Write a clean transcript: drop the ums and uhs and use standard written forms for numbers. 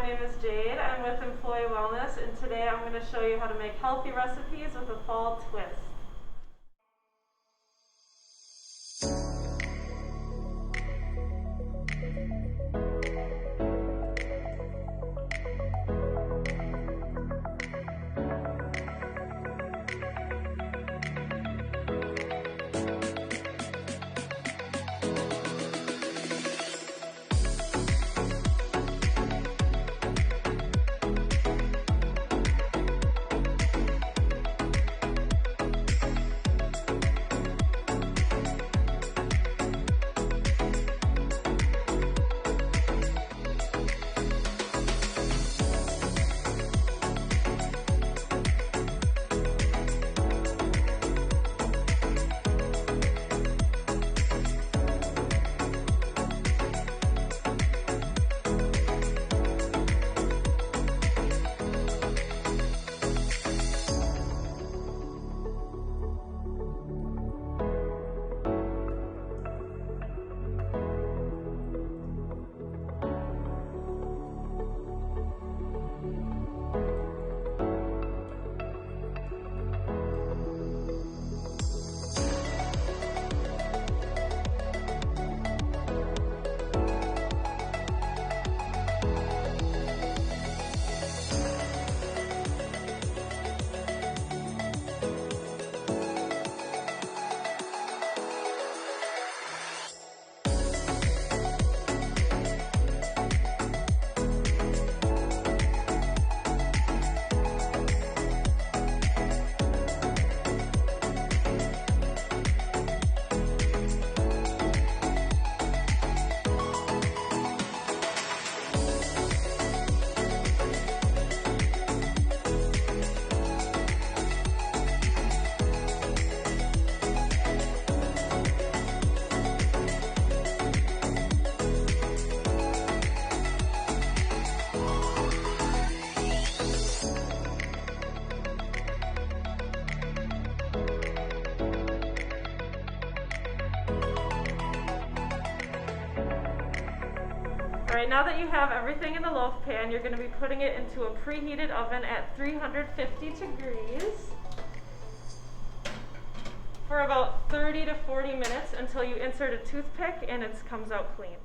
name is Jade. I'm with Employee Wellness, and today I'm going to show you how to make healthy recipes with a fall twist. Alright, now that you have everything in the loaf pan, you're going to be putting it into a preheated oven at 350 degrees for about 30 to 40 minutes until you insert a toothpick and it comes out clean.